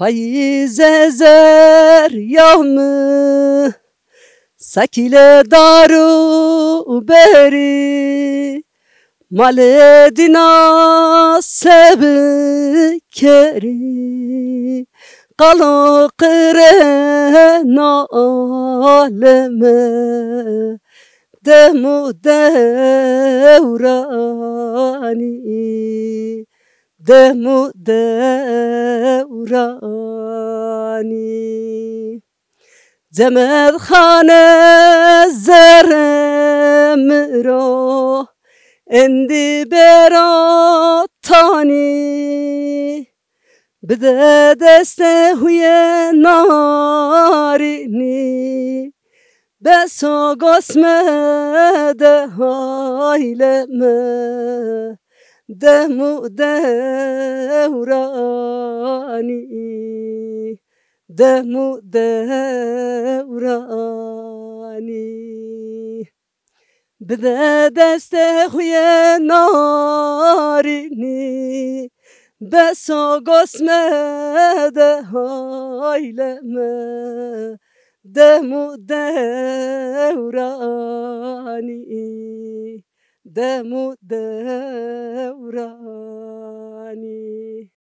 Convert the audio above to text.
پاییز زریامı سکیل دارو بری مال دینا سبکری قلو قرنا عالمه دمو دورانی دمو دورانی زمد خانه زرم رو اندی براتانی بده دست هوی نارینی بسو قسمه ده هایلمه دمو دورانی دمو دورانی بده دست خوی نارینی بسو قسمه ده هایلمه دمو دورانی دمو دورانی